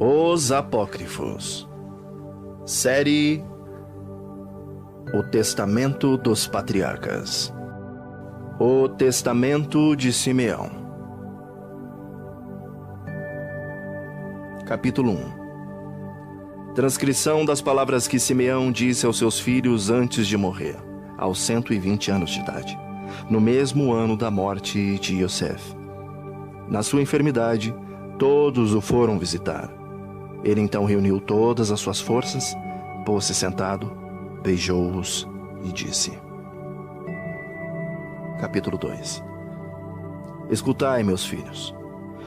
Os Apócrifos. Série O Testamento dos Patriarcas. O Testamento de Simeão. Capítulo 1. Transcrição das palavras que Simeão disse aos seus filhos antes de morrer, aos 120 anos de idade, no mesmo ano da morte de Iosef. Na sua enfermidade, todos o foram visitar. Ele então reuniu todas as suas forças, pôs-se sentado, beijou-os e disse. Capítulo 2. Escutai, meus filhos,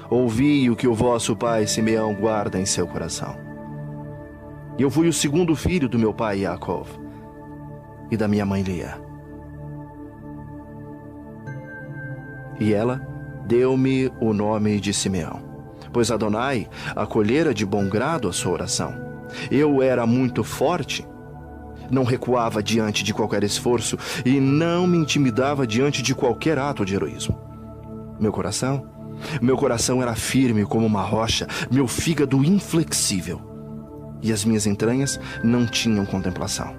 ouvi o que o vosso pai Simeão guarda em seu coração. Eu fui o segundo filho do meu pai Yaakov e da minha mãe Lia. E ela deu-me o nome de Simeão, pois Adonai acolhera de bom grado a sua oração. Eu era muito forte, não recuava diante de qualquer esforço e não me intimidava diante de qualquer ato de heroísmo. Meu coração era firme como uma rocha, meu fígado inflexível, e as minhas entranhas não tinham contemplação.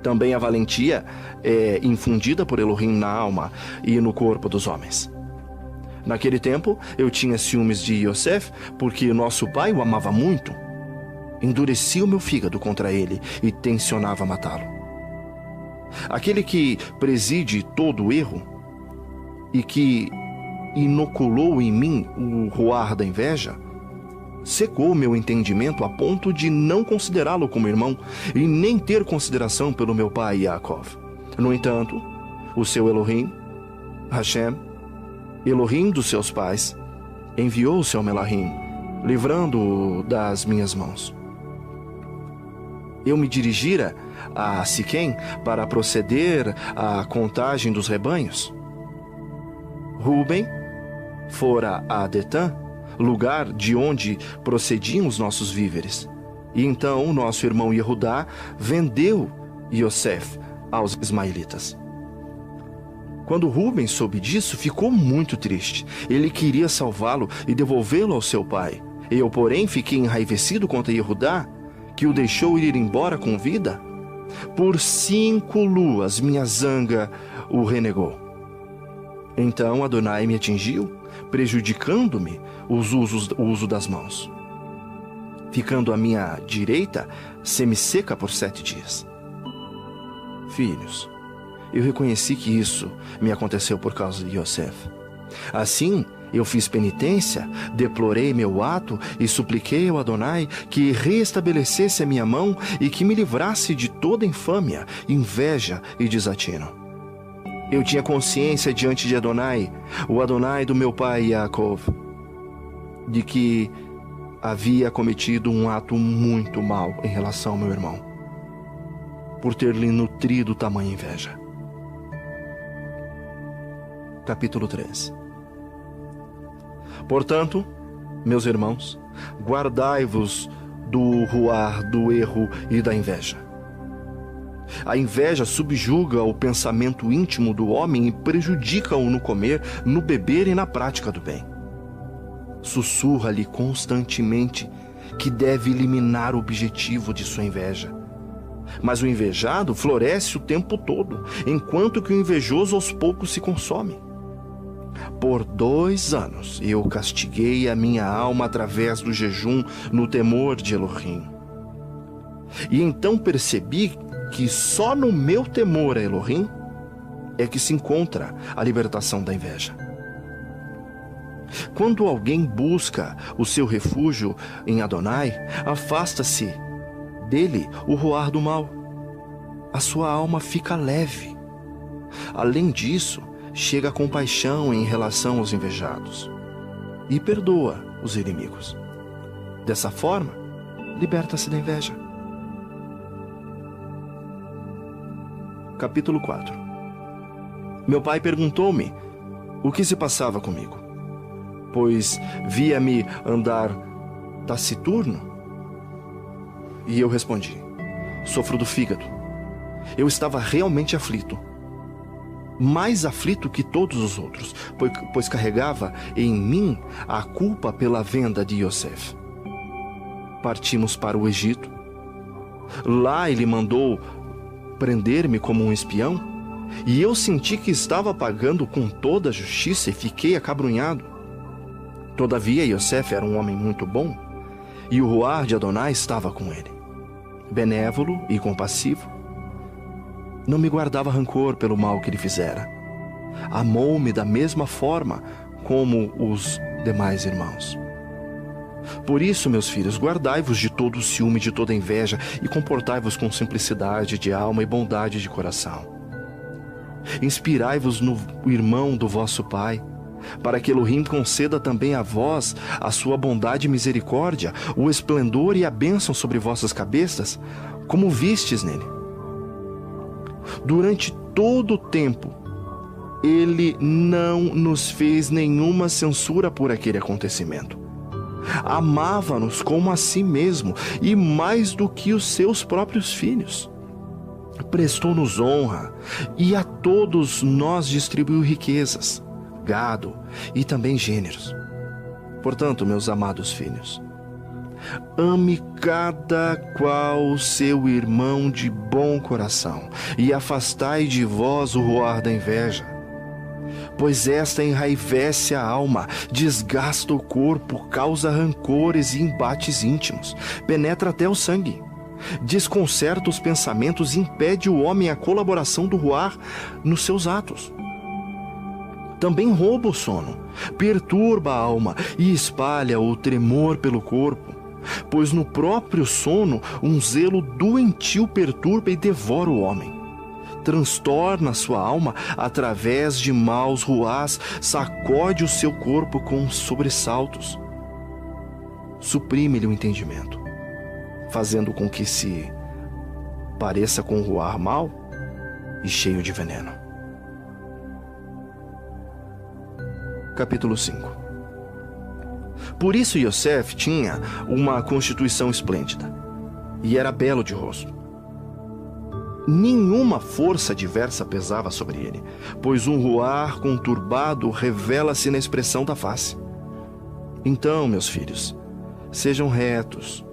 Também a valentia é infundida por Elohim na alma e no corpo dos homens. Naquele tempo, eu tinha ciúmes de Iosef, porque nosso pai o amava muito. Endureci o meu fígado contra ele e tencionava matá-lo. Aquele que preside todo o erro e que inoculou em mim o roar da inveja, secou meu entendimento a ponto de não considerá-lo como irmão e nem ter consideração pelo meu pai Yaakov. No entanto, o seu Elohim, Hashem, Elohim dos seus pais, enviou o seu Melahim, livrando-o das minhas mãos. Eu me dirigira a Siquém para proceder à contagem dos rebanhos. Ruben fora a Detã, lugar de onde procediam os nossos víveres. E então o nosso irmão Yehudá vendeu Iosef aos ismaelitas. Quando Ruben soube disso, ficou muito triste. Ele queria salvá-lo e devolvê-lo ao seu pai. Eu, porém, fiquei enraivecido contra Yehudá, que o deixou ir embora com vida. Por 5 luas minha zanga o renegou. Então Adonai me atingiu, prejudicando-me o uso das mãos, ficando a minha direita semisseca por 7 dias. Filhos, eu reconheci que isso me aconteceu por causa de Iosef. Assim, eu fiz penitência, deplorei meu ato e supliquei ao Adonai que restabelecesse a minha mão e que me livrasse de toda infâmia, inveja e desatino. Eu tinha consciência diante de Adonai, o Adonai do meu pai Yaakov, de que havia cometido um ato muito mau em relação ao meu irmão, por ter lhe nutrido tamanha inveja. Capítulo 3. Portanto, meus irmãos, guardai-vos do ruar, do erro e da inveja. A inveja subjuga o pensamento íntimo do homem e prejudica-o no comer, no beber e na prática do bem. Sussurra-lhe constantemente que deve eliminar o objetivo de sua inveja. Mas o invejado floresce o tempo todo, enquanto que o invejoso aos poucos se consome. Por 2 anos eu castiguei a minha alma através do jejum no temor de Elohim. E então percebi que só no meu temor a Elohim é que se encontra a libertação da inveja. Quando alguém busca o seu refúgio em Adonai, afasta-se dele o roar do mal. A sua alma fica leve. Além disso, chega a compaixão em relação aos invejados e perdoa os inimigos. Dessa forma, liberta-se da inveja. Capítulo 4. Meu pai perguntou-me o que se passava comigo, pois via-me andar taciturno. E eu respondi: sofro do fígado. Eu estava realmente aflito, mais aflito que todos os outros, pois carregava em mim a culpa pela venda de Iosef. partimos para o Egito. Lá ele mandou prender-me como um espião, e eu senti que estava pagando com toda a justiça e fiquei acabrunhado. Todavia Iosef era um homem muito bom, e o ruar de Adonai estava com ele, benévolo e compassivo. Não me guardava rancor pelo mal que lhe fizera. Amou-me da mesma forma como os demais irmãos. Por isso, meus filhos, guardai-vos de todo o ciúme, de toda inveja, e comportai-vos com simplicidade de alma e bondade de coração. Inspirai-vos no irmão do vosso pai, para que Elohim conceda também a vós a sua bondade e misericórdia, o esplendor e a bênção sobre vossas cabeças, como vistes nele. Durante todo o tempo, ele não nos fez nenhuma censura por aquele acontecimento. Amava-nos como a si mesmo, e mais do que os seus próprios filhos. Prestou-nos honra, e a todos nós distribuiu riquezas, gado e também gêneros. Portanto, meus amados filhos, ame cada qual seu irmão de bom coração, e afastai de vós o roar da inveja. Pois esta enraivece a alma, desgasta o corpo, causa rancores e embates íntimos, penetra até o sangue, desconcerta os pensamentos e impede o homem a colaboração do ruar nos seus atos. Também rouba o sono, perturba a alma e espalha o tremor pelo corpo, pois no próprio sono um zelo doentio perturba e devora o homem. Transtorna sua alma através de maus ruás, sacode o seu corpo com sobressaltos. Suprime-lhe o entendimento, fazendo com que se pareça com um ruar mau e cheio de veneno. Capítulo 5. Por isso Iosef tinha uma constituição esplêndida, e era belo de rosto. Nenhuma força diversa pesava sobre ele, pois um ruar conturbado revela-se na expressão da face. Então, meus filhos, sejam retos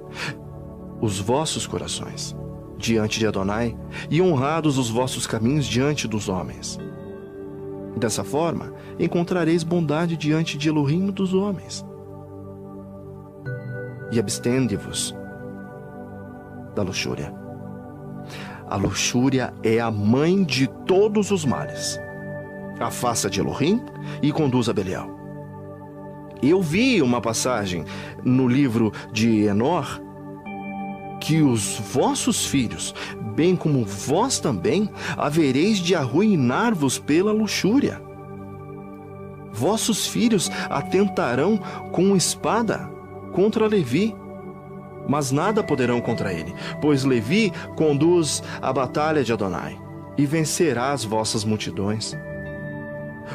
os vossos corações diante de Adonai, e honrados os vossos caminhos diante dos homens. Dessa forma, encontrareis bondade diante de Elohim dos homens. E abstende-vos da luxúria. A luxúria é a mãe de todos os males. Afasta de Elohim e conduz a Belial. Eu vi uma passagem no livro de Enor que os vossos filhos, bem como vós também, havereis de arruinar-vos pela luxúria. Vossos filhos atentarão com espada contra Levi, mas nada poderão contra ele, pois Levi conduz a batalha de Adonai e vencerá as vossas multidões.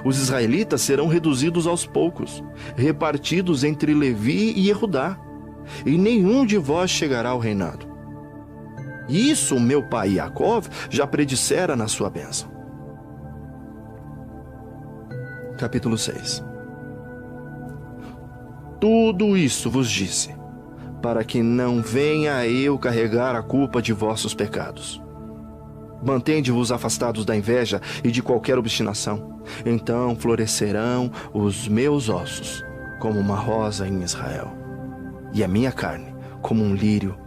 Os israelitas serão reduzidos aos poucos, repartidos entre Levi e Judá, e nenhum de vós chegará ao reinado. Isso meu pai Jacó já predissera na sua bênção. Capítulo 6. Tudo isso vos disse, para que não venha eu carregar a culpa de vossos pecados. Mantende-vos afastados da inveja e de qualquer obstinação. Então florescerão os meus ossos como uma rosa em Israel, e a minha carne como um lírio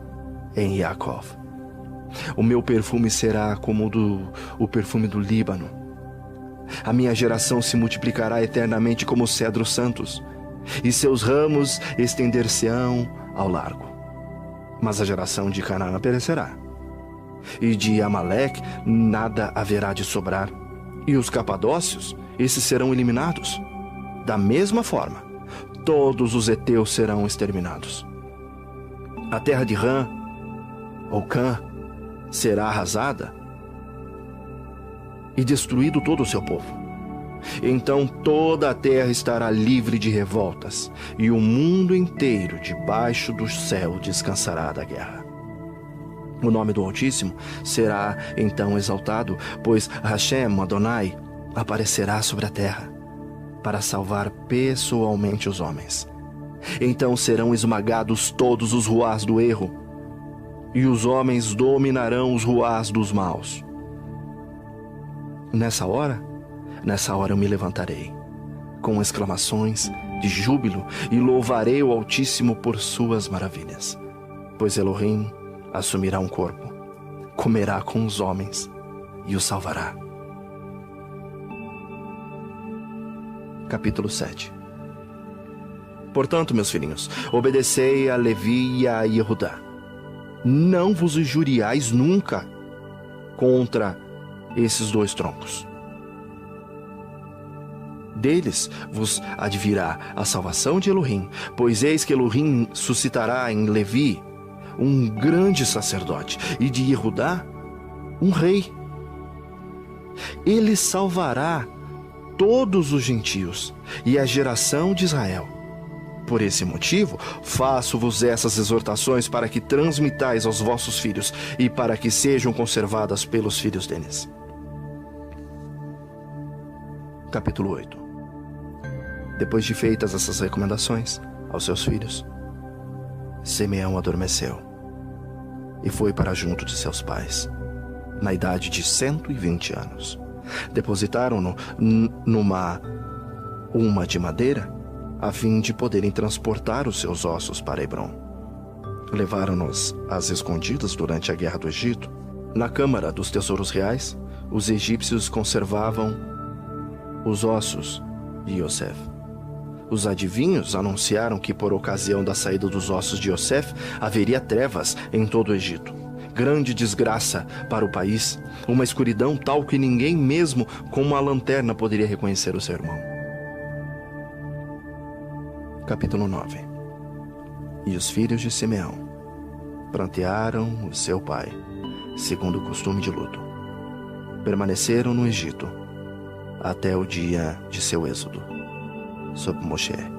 em Jacó. O meu perfume será como o perfume do Líbano. A minha geração se multiplicará eternamente como os cedros santos, e seus ramos estender-se-ão ao largo. Mas a geração de Canaã perecerá, e de Amaleque nada haverá de sobrar, e os capadócios, esses serão eliminados. Da mesma forma, todos os heteus serão exterminados. A terra de Rã, ou Cã, será arrasada e destruído todo o seu povo. Então toda a terra estará livre de revoltas, e o mundo inteiro debaixo do céu descansará da guerra. O nome do Altíssimo será então exaltado, pois Hashem, Adonai, aparecerá sobre a terra para salvar pessoalmente os homens. Então serão esmagados todos os ruás do erro, e os homens dominarão os ruás dos maus. Nessa hora eu me levantarei, com exclamações de júbilo, e louvarei o Altíssimo por suas maravilhas. Pois Elohim assumirá um corpo, comerá com os homens e os salvará. Capítulo 7. Portanto, meus filhinhos, obedecei a Levi e a Yehudá. Não vos injuriais nunca contra esses dois troncos. Deles vos advirá a salvação de Elohim, pois eis que Elohim suscitará em Levi um grande sacerdote, e de Yehudá um rei. Ele salvará todos os gentios e a geração de Israel. Por esse motivo, faço-vos essas exortações para que transmitais aos vossos filhos e para que sejam conservadas pelos filhos deles. Capítulo 8. Depois de feitas essas recomendações aos seus filhos, Simeão adormeceu e foi para junto de seus pais, na idade de 120 anos. Depositaram-no numa uma de madeira, a fim de poderem transportar os seus ossos para Hebrom. Levaram-nos às escondidas durante a guerra do Egito. Na câmara dos tesouros reais, os egípcios conservavam os ossos de Iosef. Os adivinhos anunciaram que, por ocasião da saída dos ossos de Iosef, haveria trevas em todo o Egito. Grande desgraça para o país, uma escuridão tal que ninguém mesmo com uma lanterna poderia reconhecer o seu irmão. Capítulo 9. E os filhos de Simeão prantearam o seu pai, segundo o costume de luto. Permaneceram no Egito até o dia de seu êxodo, sob Moshe.